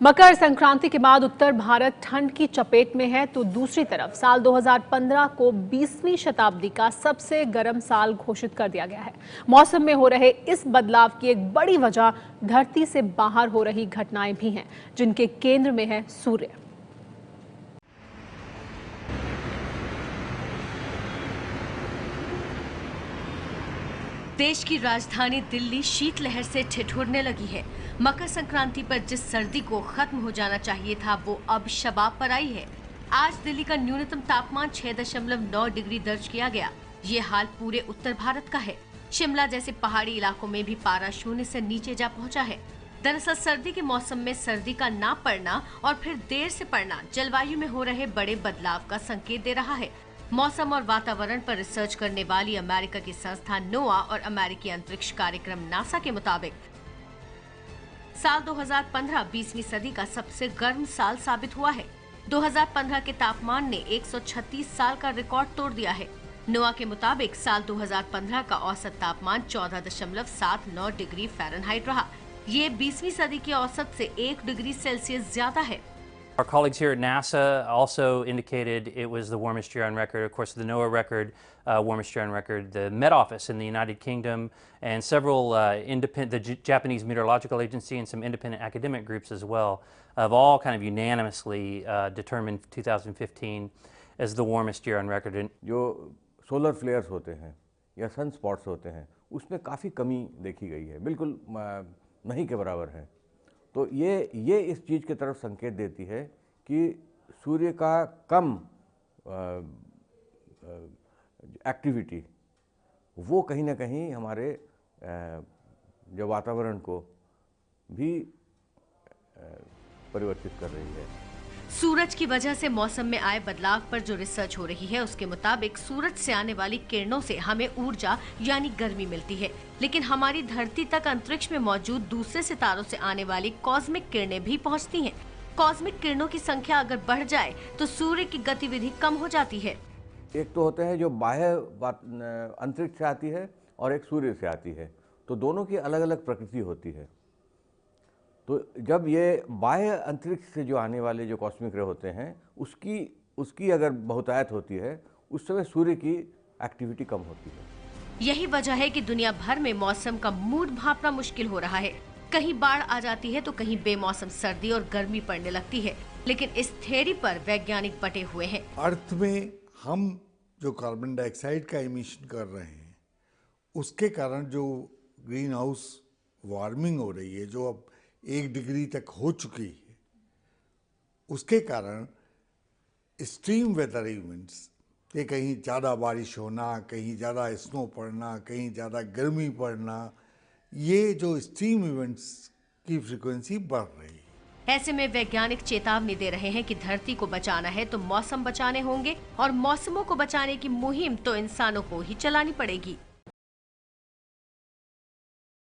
मकर संक्रांति के बाद उत्तर भारत ठंड की चपेट में है, तो दूसरी तरफ साल 2015 को 20वीं शताब्दी का सबसे गर्म साल घोषित कर दिया गया है। मौसम में हो रहे इस बदलाव की एक बड़ी वजह धरती से बाहर हो रही घटनाएं भी हैं, जिनके केंद्र में है सूर्य। देश की राजधानी दिल्ली शीतलहर से ठिठुरने लगी है। मकर संक्रांति पर जिस सर्दी को खत्म हो जाना चाहिए था, वो अब शबाब पर आई है। आज दिल्ली का न्यूनतम तापमान 6.9 डिग्री दर्ज किया गया। ये हाल पूरे उत्तर भारत का है। शिमला जैसे पहाड़ी इलाकों में भी पारा शून्य से नीचे जा पहुंचा है। दरअसल सर्दी के मौसम में सर्दी का ना पड़ना और फिर देर से पड़ना जलवायु में हो रहे बड़े बदलाव का संकेत दे रहा है। मौसम और वातावरण पर रिसर्च करने वाली अमेरिका की संस्था नोआ और अमेरिकी अंतरिक्ष कार्यक्रम नासा के मुताबिक साल 2015 20वीं सदी का सबसे गर्म साल साबित हुआ है। 2015 के तापमान ने 136 साल का रिकॉर्ड तोड़ दिया है। नोआ के मुताबिक साल 2015 का औसत तापमान 14.79 डिग्री फ़ारेनहाइट रहा। ये 20वीं सदी की औसत से 1 डिग्री सेल्सियस ज्यादा है। Our colleagues here at NASA also indicated it was the warmest year on record. Of course, the NOAA record, warmest year on record. The Met Office in the United Kingdom and several the Japanese Meteorological Agency and some independent academic groups as well have all kind of unanimously determined 2015 as the warmest year on record. जो solar flares होते हैं या sun spots होते हैं, उसमें काफ़ी कमी देखी गई है, बिल्कुल नहीं के बराबर है। तो ये इस चीज़ की तरफ संकेत देती है कि सूर्य का कम एक्टिविटी वो कहीं ना कहीं हमारे जो वातावरण को भी परिवर्तित कर रही है। सूरज की वजह से मौसम में आए बदलाव पर जो रिसर्च हो रही है, उसके मुताबिक सूरज से आने वाली किरणों से हमें ऊर्जा यानी गर्मी मिलती है, लेकिन हमारी धरती तक अंतरिक्ष में मौजूद दूसरे सितारों से आने वाली कॉस्मिक किरणें भी पहुंचती हैं। कॉस्मिक किरणों की संख्या अगर बढ़ जाए तो सूर्य की गतिविधि कम हो जाती है। एक तो होते हैं जो बाह्य अंतरिक्ष से आती है और एक सूर्य से आती है, तो दोनों की अलग अलग प्रकृति होती है। तो जब ये बाह्य अंतरिक्ष से जो आने वाले जो कॉस्मिक रे होते हैं, उसकी अगर बहुतायत होती है, उस समय सूर्य की एक्टिविटी कम होती है। यही वजह है कि दुनिया भर में मौसम का मूड भांपना मुश्किल हो रहा है। कहीं बाढ़ आ जाती है तो कहीं बेमौसम सर्दी और गर्मी पड़ने लगती है, लेकिन इस थ्योरी पर वैज्ञानिक बटे हुए हैं। अर्थ में हम जो कार्बन डाइऑक्साइड का इमिशन कर रहे हैं, उसके कारण जो ग्रीन हाउस वार्मिंग हो रही है, जो अब 1 डिग्री तक हो चुकी है, उसके कारण एक्सट्रीम वेदर इवेंट्स, ये कहीं ज़्यादा बारिश होना, कहीं ज़्यादा स्नो पड़ना, कहीं ज़्यादा गर्मी पड़ना, ये जो एक्सट्रीम इवेंट्स की फ्रीक्वेंसी बढ़ रही है। ऐसे में वैज्ञानिक चेतावनी दे रहे हैं कि धरती को बचाना है तो मौसम बचाने होंगे, और मौसमों को बचाने की मुहिम तो इंसानों को ही चलानी पड़ेगी।